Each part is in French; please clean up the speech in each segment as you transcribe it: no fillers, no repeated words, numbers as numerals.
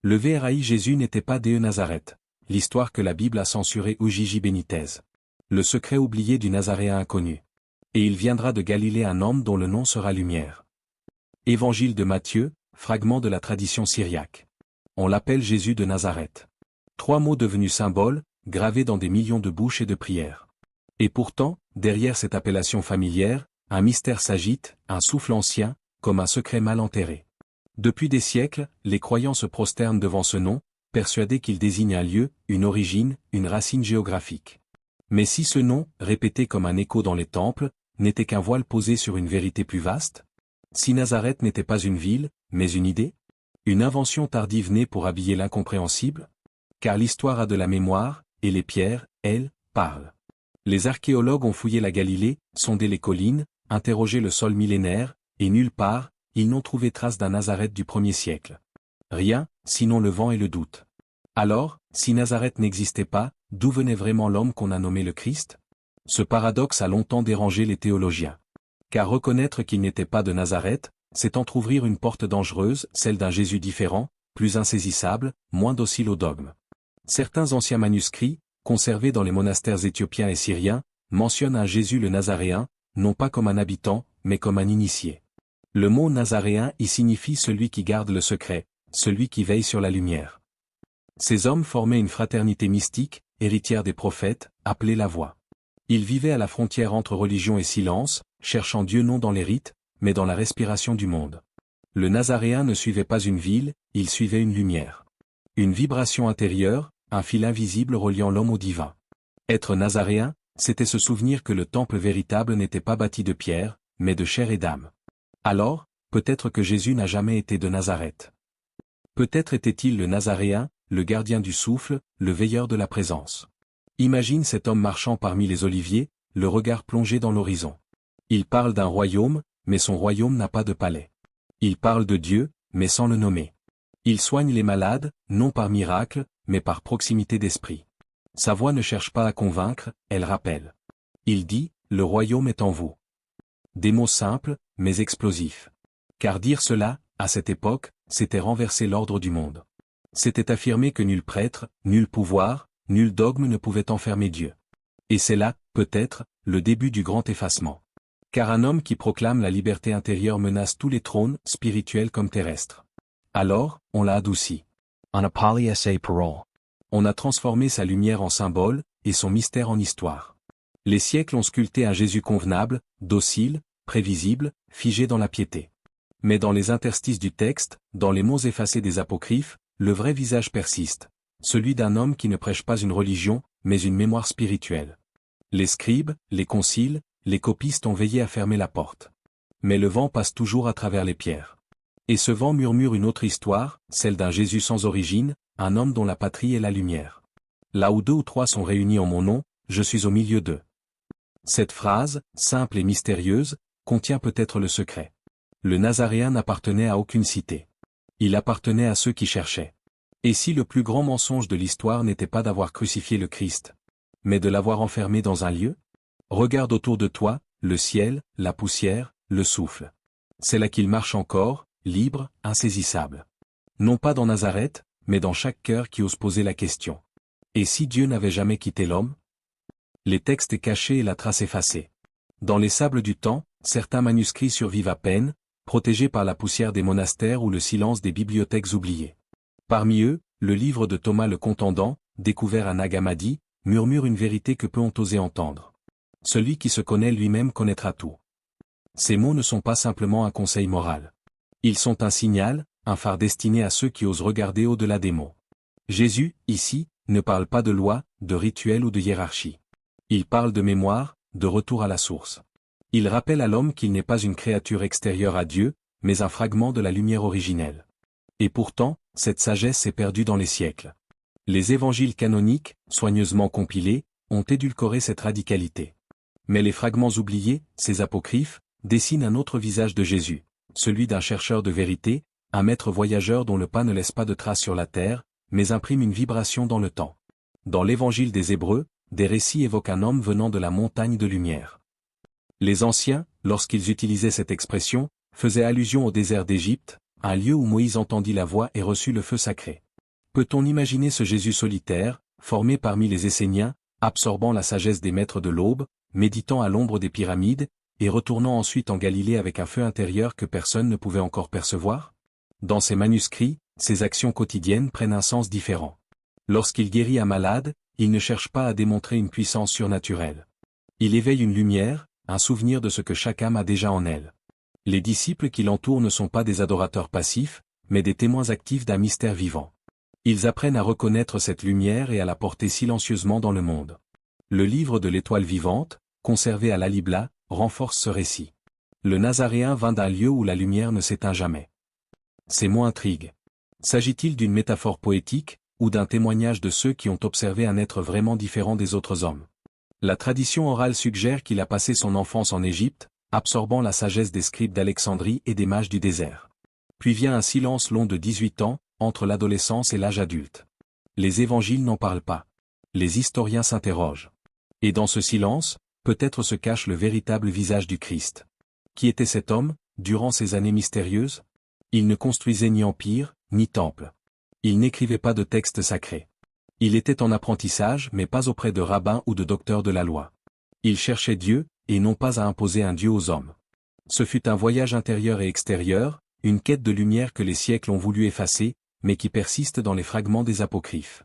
Le VRAI Jésus n'était pas de Nazareth, l'histoire que la Bible a censurée ou Gigi Benitez. Le secret oublié du Nazaréen inconnu. Et il viendra de Galilée un homme dont le nom sera lumière. Évangile de Matthieu, fragment de la tradition syriaque. On l'appelle Jésus de Nazareth. 3 mots devenus symboles, gravés dans des millions de bouches et de prières. Et pourtant, derrière cette appellation familière, un mystère s'agite, un souffle ancien, comme un secret mal enterré. Depuis des siècles, les croyants se prosternent devant ce nom, persuadés qu'il désigne un lieu, une origine, une racine géographique. Mais si ce nom, répété comme un écho dans les temples, n'était qu'un voile posé sur une vérité plus vaste? Si Nazareth n'était pas une ville, mais une idée? Une invention tardive née pour habiller l'incompréhensible? Car l'histoire a de la mémoire, et les pierres, elles, parlent. Les archéologues ont fouillé la Galilée, sondé les collines, interrogé le sol millénaire, et nulle part, ils n'ont trouvé trace d'un Nazareth du 1er siècle. Rien, sinon le vent et le doute. Alors, si Nazareth n'existait pas, d'où venait vraiment l'homme qu'on a nommé le Christ? Ce paradoxe a longtemps dérangé les théologiens. Car reconnaître qu'il n'était pas de Nazareth, c'est entr'ouvrir une porte dangereuse, celle d'un Jésus différent, plus insaisissable, moins docile au dogme. Certains anciens manuscrits, conservés dans les monastères éthiopiens et syriens, mentionnent un Jésus le Nazaréen, non pas comme un habitant, mais comme un initié. Le mot Nazaréen y signifie celui qui garde le secret, celui qui veille sur la lumière. Ces hommes formaient une fraternité mystique, héritière des prophètes, appelée la Voix. Ils vivaient à la frontière entre religion et silence, cherchant Dieu non dans les rites, mais dans la respiration du monde. Le Nazaréen ne suivait pas une ville, il suivait une lumière. Une vibration intérieure, un fil invisible reliant l'homme au divin. Être Nazaréen, c'était se souvenir que le temple véritable n'était pas bâti de pierre, mais de chair et d'âme. Alors, peut-être que Jésus n'a jamais été de Nazareth. Peut-être était-il le Nazaréen, le gardien du souffle, le veilleur de la présence. Imagine cet homme marchant parmi les oliviers, le regard plongé dans l'horizon. Il parle d'un royaume, mais son royaume n'a pas de palais. Il parle de Dieu, mais sans le nommer. Il soigne les malades, non par miracle, mais par proximité d'esprit. Sa voix ne cherche pas à convaincre, elle rappelle. Il dit, le royaume est en vous. Des mots simples, mais explosifs. Car dire cela, à cette époque, c'était renverser l'ordre du monde. C'était affirmer que nul prêtre, nul pouvoir, nul dogme ne pouvait enfermer Dieu. Et c'est là, peut-être, le début du grand effacement. Car un homme qui proclame la liberté intérieure menace tous les trônes, spirituels comme terrestres. Alors, on l'a adouci. On a transformé sa lumière en symbole, et son mystère en histoire. Les siècles ont sculpté un Jésus convenable, docile, prévisible, figé dans la piété. Mais dans les interstices du texte, dans les mots effacés des apocryphes, le vrai visage persiste. Celui d'un homme qui ne prêche pas une religion, mais une mémoire spirituelle. Les scribes, les conciles, les copistes ont veillé à fermer la porte. Mais le vent passe toujours à travers les pierres. Et ce vent murmure une autre histoire, celle d'un Jésus sans origine, un homme dont la patrie est la lumière. Là où 2 ou 3 sont réunis en mon nom, je suis au milieu d'eux. Cette phrase, simple et mystérieuse, contient peut-être le secret. Le Nazaréen n'appartenait à aucune cité. Il appartenait à ceux qui cherchaient. Et si le plus grand mensonge de l'histoire n'était pas d'avoir crucifié le Christ, mais de l'avoir enfermé dans un lieu? Regarde autour de toi, le ciel, la poussière, le souffle. C'est là qu'il marche encore, libre, insaisissable. Non pas dans Nazareth, mais dans chaque cœur qui ose poser la question. Et si Dieu n'avait jamais quitté l'homme? Les textes cachés et la trace effacée. Dans les sables du temps, certains manuscrits survivent à peine, protégés par la poussière des monastères ou le silence des bibliothèques oubliées. Parmi eux, le livre de Thomas le Contendant, découvert à Nag Hammadi, murmure une vérité que peu ont osé entendre. Celui qui se connaît lui-même connaîtra tout. Ces mots ne sont pas simplement un conseil moral. Ils sont un signal, un phare destiné à ceux qui osent regarder au-delà des mots. Jésus, ici, ne parle pas de loi, de rituel ou de hiérarchie. Il parle de mémoire, de retour à la source. Il rappelle à l'homme qu'il n'est pas une créature extérieure à Dieu, mais un fragment de la lumière originelle. Et pourtant, cette sagesse s'est perdue dans les siècles. Les évangiles canoniques, soigneusement compilés, ont édulcoré cette radicalité. Mais les fragments oubliés, ces apocryphes, dessinent un autre visage de Jésus, celui d'un chercheur de vérité, un maître voyageur dont le pas ne laisse pas de traces sur la terre, mais imprime une vibration dans le temps. Dans l'évangile des Hébreux, des récits évoquent un homme venant de la montagne de lumière. Les anciens, lorsqu'ils utilisaient cette expression, faisaient allusion au désert d'Égypte, un lieu où Moïse entendit la voix et reçut le feu sacré. Peut-on imaginer ce Jésus solitaire, formé parmi les Esséniens, absorbant la sagesse des maîtres de l'aube, méditant à l'ombre des pyramides, et retournant ensuite en Galilée avec un feu intérieur que personne ne pouvait encore percevoir? Dans ses manuscrits, ses actions quotidiennes prennent un sens différent. Lorsqu'il guérit un malade, il ne cherche pas à démontrer une puissance surnaturelle. Il éveille une lumière, un souvenir de ce que chaque âme a déjà en elle. Les disciples qui l'entourent ne sont pas des adorateurs passifs, mais des témoins actifs d'un mystère vivant. Ils apprennent à reconnaître cette lumière et à la porter silencieusement dans le monde. Le livre de l'Étoile vivante, conservé à l'Alibla, renforce ce récit. Le Nazaréen vint d'un lieu où la lumière ne s'éteint jamais. Ces mots intriguent. S'agit-il d'une métaphore poétique, ou d'un témoignage de ceux qui ont observé un être vraiment différent des autres hommes? La tradition orale suggère qu'il a passé son enfance en Égypte, absorbant la sagesse des scribes d'Alexandrie et des mages du désert. Puis vient un silence long de 18 ans, entre l'adolescence et l'âge adulte. Les évangiles n'en parlent pas. Les historiens s'interrogent. Et dans ce silence, peut-être se cache le véritable visage du Christ. Qui était cet homme, durant ces années mystérieuses? Il ne construisait ni empire, ni temple. Il n'écrivait pas de textes sacrés. Il était en apprentissage mais pas auprès de rabbins ou de docteurs de la loi. Il cherchait Dieu, et non pas à imposer un Dieu aux hommes. Ce fut un voyage intérieur et extérieur, une quête de lumière que les siècles ont voulu effacer, mais qui persiste dans les fragments des apocryphes.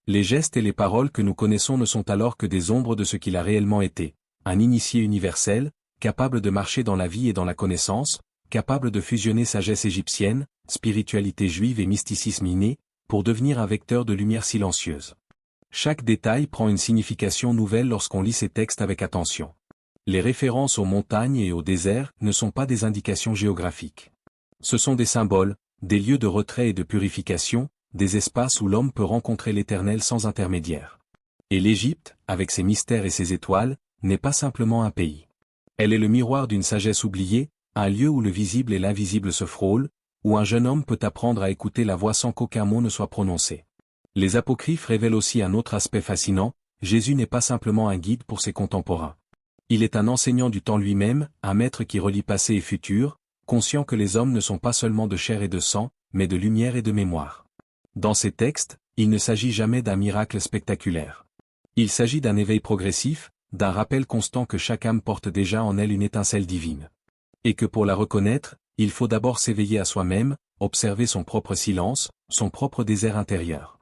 Les gestes et les paroles que nous connaissons ne sont alors que des ombres de ce qu'il a réellement été, un initié universel, capable de marcher dans la vie et dans la connaissance, capable de fusionner sagesse égyptienne, spiritualité juive et mysticisme inné, pour devenir un vecteur de lumière silencieuse. Chaque détail prend une signification nouvelle lorsqu'on lit ces textes avec attention. Les références aux montagnes et au désert ne sont pas des indications géographiques. Ce sont des symboles, des lieux de retrait et de purification, des espaces où l'homme peut rencontrer l'Éternel sans intermédiaire. Et l'Égypte, avec ses mystères et ses étoiles, n'est pas simplement un pays. Elle est le miroir d'une sagesse oubliée, un lieu où le visible et l'invisible se frôlent, où un jeune homme peut apprendre à écouter la voix sans qu'aucun mot ne soit prononcé. Les apocryphes révèlent aussi un autre aspect fascinant, Jésus n'est pas simplement un guide pour ses contemporains. Il est un enseignant du temps lui-même, un maître qui relie passé et futur, conscient que les hommes ne sont pas seulement de chair et de sang, mais de lumière et de mémoire. Dans ces textes, il ne s'agit jamais d'un miracle spectaculaire. Il s'agit d'un éveil progressif, d'un rappel constant que chaque âme porte déjà en elle une étincelle divine. Et que pour la reconnaître, il faut d'abord s'éveiller à soi-même, observer son propre silence, son propre désert intérieur.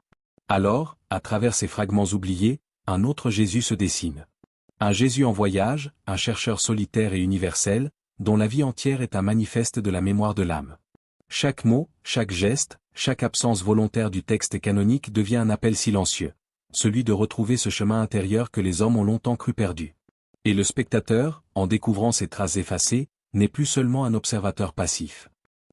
Alors, à travers ces fragments oubliés, un autre Jésus se dessine. Un Jésus en voyage, un chercheur solitaire et universel, dont la vie entière est un manifeste de la mémoire de l'âme. Chaque mot, chaque geste, chaque absence volontaire du texte canonique devient un appel silencieux, celui de retrouver ce chemin intérieur que les hommes ont longtemps cru perdu. Et le spectateur, en découvrant ces traces effacées, n'est plus seulement un observateur passif.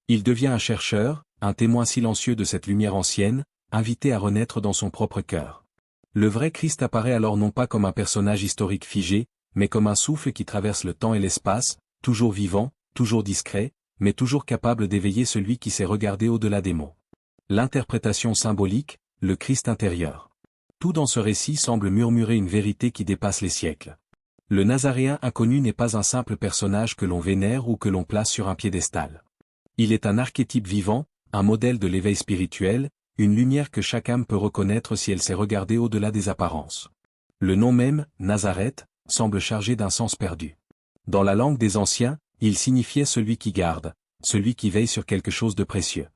Il devient un chercheur, un témoin silencieux de cette lumière ancienne, invité à renaître dans son propre cœur. Le vrai Christ apparaît alors non pas comme un personnage historique figé, mais comme un souffle qui traverse le temps et l'espace, toujours vivant, toujours discret, mais toujours capable d'éveiller celui qui sait regarder au-delà des mots. L'interprétation symbolique, le Christ intérieur. Tout dans ce récit semble murmurer une vérité qui dépasse les siècles. Le Nazaréen inconnu n'est pas un simple personnage que l'on vénère ou que l'on place sur un piédestal. Il est un archétype vivant, un modèle de l'éveil spirituel, une lumière que chaque âme peut reconnaître si elle sait regarder au-delà des apparences. Le nom même, Nazareth, semble chargé d'un sens perdu. Dans la langue des anciens, il signifiait celui qui garde, celui qui veille sur quelque chose de précieux.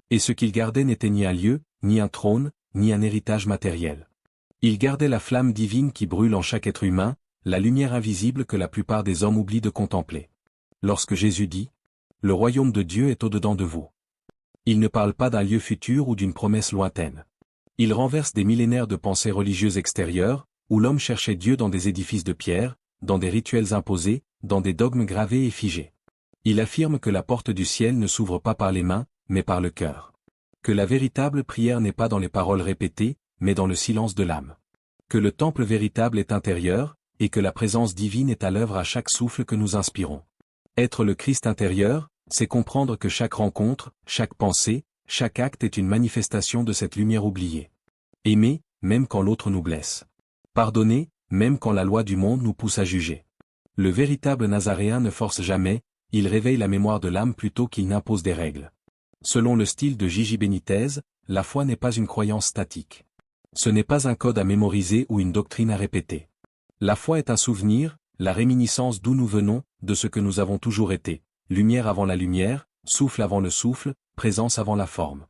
Et ce qu'il gardait n'était ni un lieu, ni un trône, ni un héritage matériel. Il gardait la flamme divine qui brûle en chaque être humain, la lumière invisible que la plupart des hommes oublient de contempler. Lorsque Jésus dit « Le royaume de Dieu est au-dedans de vous », il ne parle pas d'un lieu futur ou d'une promesse lointaine. Il renverse des millénaires de pensées religieuses extérieures, où l'homme cherchait Dieu dans des édifices de pierre, dans des rituels imposés, dans des dogmes gravés et figés. Il affirme que la porte du ciel ne s'ouvre pas par les mains, mais par le cœur. Que la véritable prière n'est pas dans les paroles répétées, mais dans le silence de l'âme. Que le temple véritable est intérieur, et que la présence divine est à l'œuvre à chaque souffle que nous inspirons. Être le Christ intérieur, c'est comprendre que chaque rencontre, chaque pensée, chaque acte est une manifestation de cette lumière oubliée. Aimer, même quand l'autre nous blesse. Pardonner, même quand la loi du monde nous pousse à juger. Le véritable Nazaréen ne force jamais, il réveille la mémoire de l'âme plutôt qu'il n'impose des règles. Selon le style de Gigi Benitez, la foi n'est pas une croyance statique. Ce n'est pas un code à mémoriser ou une doctrine à répéter. La foi est un souvenir, la réminiscence d'où nous venons, de ce que nous avons toujours été, lumière avant la lumière, souffle avant le souffle, présence avant la forme.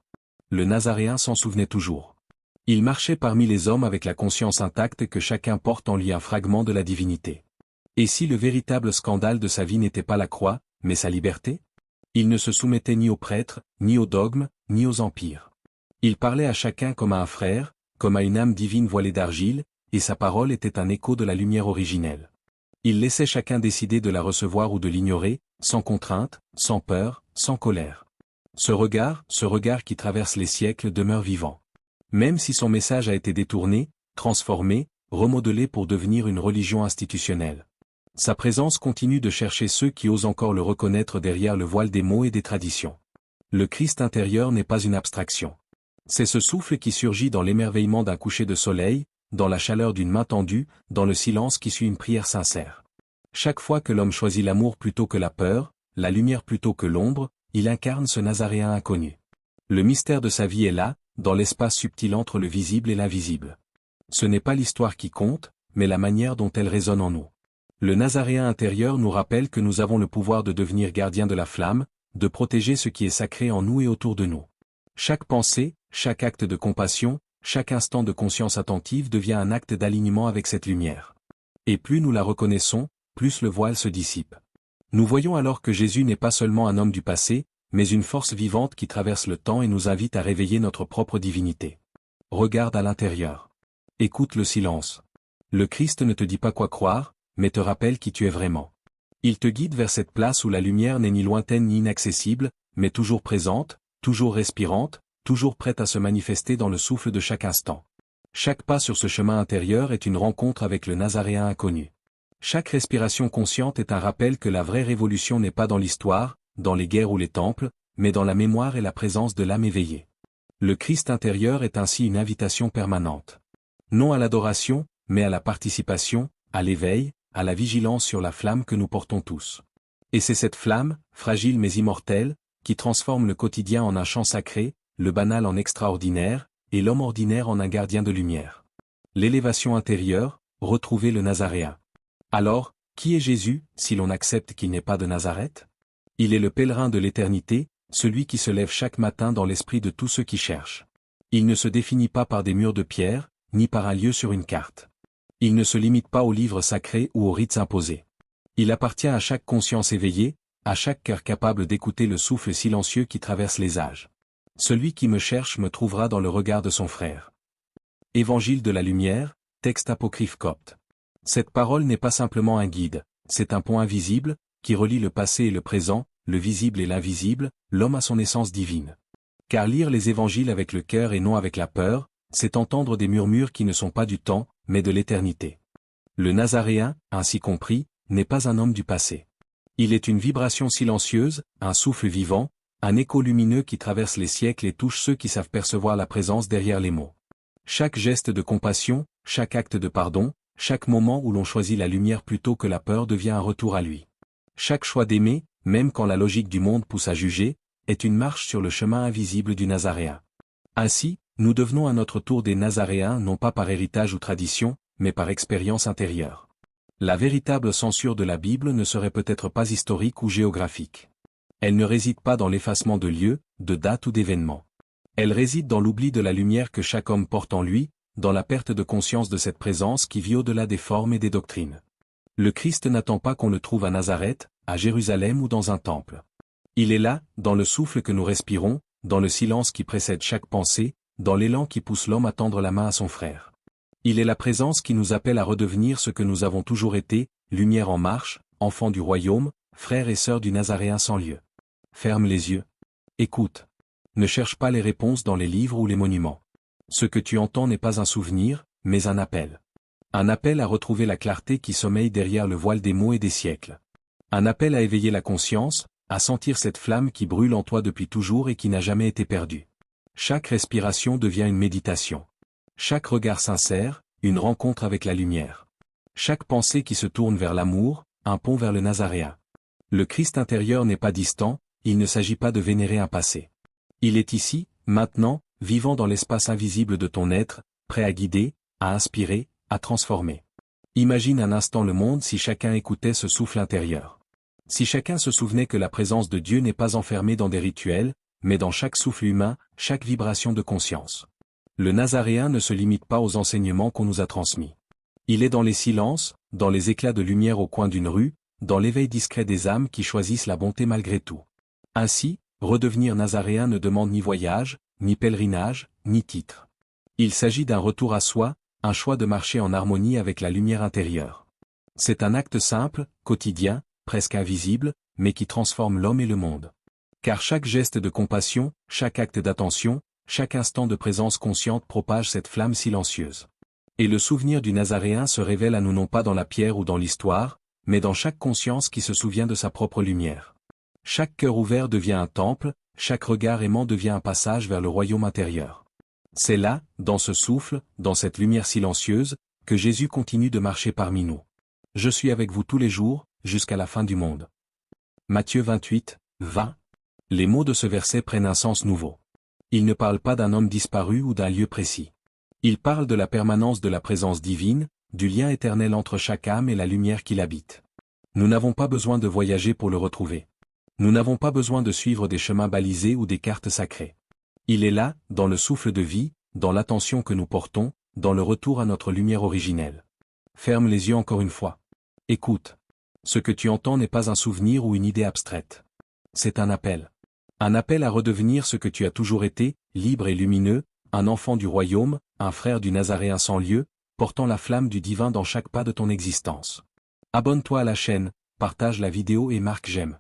Le Nazaréen s'en souvenait toujours. Il marchait parmi les hommes avec la conscience intacte que chacun porte en lui un fragment de la divinité. Et si le véritable scandale de sa vie n'était pas la croix, mais sa liberté? Il ne se soumettait ni aux prêtres, ni aux dogmes, ni aux empires. Il parlait à chacun comme à un frère, comme à une âme divine voilée d'argile, et sa parole était un écho de la lumière originelle. Il laissait chacun décider de la recevoir ou de l'ignorer, sans contrainte, sans peur, sans colère. Ce regard qui traverse les siècles demeure vivant. Même si son message a été détourné, transformé, remodelé pour devenir une religion institutionnelle. Sa présence continue de chercher ceux qui osent encore le reconnaître derrière le voile des mots et des traditions. Le Christ intérieur n'est pas une abstraction. C'est ce souffle qui surgit dans l'émerveillement d'un coucher de soleil, dans la chaleur d'une main tendue, dans le silence qui suit une prière sincère. Chaque fois que l'homme choisit l'amour plutôt que la peur, la lumière plutôt que l'ombre, il incarne ce Nazaréen inconnu. Le mystère de sa vie est là, dans l'espace subtil entre le visible et l'invisible. Ce n'est pas l'histoire qui compte, mais la manière dont elle résonne en nous. Le Nazaréen intérieur nous rappelle que nous avons le pouvoir de devenir gardiens de la flamme, de protéger ce qui est sacré en nous et autour de nous. Chaque pensée, chaque acte de compassion, chaque instant de conscience attentive devient un acte d'alignement avec cette lumière. Et plus nous la reconnaissons, plus le voile se dissipe. Nous voyons alors que Jésus n'est pas seulement un homme du passé, mais une force vivante qui traverse le temps et nous invite à réveiller notre propre divinité. Regarde à l'intérieur. Écoute le silence. Le Christ ne te dit pas quoi croire, mais te rappelle qui tu es vraiment. Il te guide vers cette place où la lumière n'est ni lointaine ni inaccessible, mais toujours présente, toujours respirante, toujours prête à se manifester dans le souffle de chaque instant. Chaque pas sur ce chemin intérieur est une rencontre avec le Nazaréen inconnu. Chaque respiration consciente est un rappel que la vraie révolution n'est pas dans l'histoire, dans les guerres ou les temples, mais dans la mémoire et la présence de l'âme éveillée. Le Christ intérieur est ainsi une invitation permanente. Non à l'adoration, mais à la participation, à l'éveil, à la vigilance sur la flamme que nous portons tous. Et c'est cette flamme, fragile mais immortelle, qui transforme le quotidien en un chant sacré, le banal en extraordinaire, et l'homme ordinaire en un gardien de lumière. L'élévation intérieure, retrouver le Nazaréen. Alors, qui est Jésus, si l'on accepte qu'il n'est pas de Nazareth? Il est le pèlerin de l'éternité, celui qui se lève chaque matin dans l'esprit de tous ceux qui cherchent. Il ne se définit pas par des murs de pierre, ni par un lieu sur une carte. Il ne se limite pas aux livres sacrés ou aux rites imposés. Il appartient à chaque conscience éveillée, à chaque cœur capable d'écouter le souffle silencieux qui traverse les âges. Celui qui me cherche me trouvera dans le regard de son frère. Évangile de la lumière, texte apocryphe copte. Cette parole n'est pas simplement un guide, c'est un pont invisible, qui relie le passé et le présent, le visible et l'invisible, l'homme à son essence divine. Car lire les évangiles avec le cœur et non avec la peur, c'est entendre des murmures qui ne sont pas du temps, mais de l'éternité. Le Nazaréen, ainsi compris, n'est pas un homme du passé. Il est une vibration silencieuse, un souffle vivant, un écho lumineux qui traverse les siècles et touche ceux qui savent percevoir la présence derrière les mots. Chaque geste de compassion, chaque acte de pardon, chaque moment où l'on choisit la lumière plutôt que la peur devient un retour à lui. Chaque choix d'aimer, même quand la logique du monde pousse à juger, est une marche sur le chemin invisible du Nazaréen. Ainsi, nous devenons à notre tour des Nazaréens non pas par héritage ou tradition, mais par expérience intérieure. La véritable censure de la Bible ne serait peut-être pas historique ou géographique. Elle ne réside pas dans l'effacement de lieux, de dates ou d'événements. Elle réside dans l'oubli de la lumière que chaque homme porte en lui, dans la perte de conscience de cette présence qui vit au-delà des formes et des doctrines. Le Christ n'attend pas qu'on le trouve à Nazareth, à Jérusalem ou dans un temple. Il est là, dans le souffle que nous respirons, dans le silence qui précède chaque pensée, dans l'élan qui pousse l'homme à tendre la main à son frère. Il est la présence qui nous appelle à redevenir ce que nous avons toujours été, lumière en marche, enfants du royaume, frères et sœurs du Nazaréen sans lieu. Ferme les yeux. Écoute. Ne cherche pas les réponses dans les livres ou les monuments. Ce que tu entends n'est pas un souvenir, mais un appel. Un appel à retrouver la clarté qui sommeille derrière le voile des mots et des siècles. Un appel à éveiller la conscience, à sentir cette flamme qui brûle en toi depuis toujours et qui n'a jamais été perdue. Chaque respiration devient une méditation. Chaque regard sincère, une rencontre avec la lumière. Chaque pensée qui se tourne vers l'amour, un pont vers le Nazaréen. Le Christ intérieur n'est pas distant, il ne s'agit pas de vénérer un passé. Il est ici, maintenant, vivant dans l'espace invisible de ton être, prêt à guider, à inspirer, à transformer. Imagine un instant le monde si chacun écoutait ce souffle intérieur. Si chacun se souvenait que la présence de Dieu n'est pas enfermée dans des rituels, mais dans chaque souffle humain, chaque vibration de conscience. Le Nazaréen ne se limite pas aux enseignements qu'on nous a transmis. Il est dans les silences, dans les éclats de lumière au coin d'une rue, dans l'éveil discret des âmes qui choisissent la bonté malgré tout. Ainsi, redevenir Nazaréen ne demande ni voyage, ni pèlerinage, ni titre. Il s'agit d'un retour à soi, un choix de marcher en harmonie avec la lumière intérieure. C'est un acte simple, quotidien, presque invisible, mais qui transforme l'homme et le monde. Car chaque geste de compassion, chaque acte d'attention, chaque instant de présence consciente propage cette flamme silencieuse. Et le souvenir du Nazaréen se révèle à nous non pas dans la pierre ou dans l'histoire, mais dans chaque conscience qui se souvient de sa propre lumière. Chaque cœur ouvert devient un temple, chaque regard aimant devient un passage vers le royaume intérieur. C'est là, dans ce souffle, dans cette lumière silencieuse, que Jésus continue de marcher parmi nous. Je suis avec vous tous les jours, jusqu'à la fin du monde. Matthieu 28, 20. Les mots de ce verset prennent un sens nouveau. Il ne parle pas d'un homme disparu ou d'un lieu précis. Il parle de la permanence de la présence divine, du lien éternel entre chaque âme et la lumière qui l'habite. Nous n'avons pas besoin de voyager pour le retrouver. Nous n'avons pas besoin de suivre des chemins balisés ou des cartes sacrées. Il est là, dans le souffle de vie, dans l'attention que nous portons, dans le retour à notre lumière originelle. Ferme les yeux encore une fois. Écoute. Ce que tu entends n'est pas un souvenir ou une idée abstraite. C'est un appel. Un appel à redevenir ce que tu as toujours été, libre et lumineux, un enfant du royaume, un frère du Nazaréen sans lieu, portant la flamme du divin dans chaque pas de ton existence. Abonne-toi à la chaîne, partage la vidéo et marque j'aime.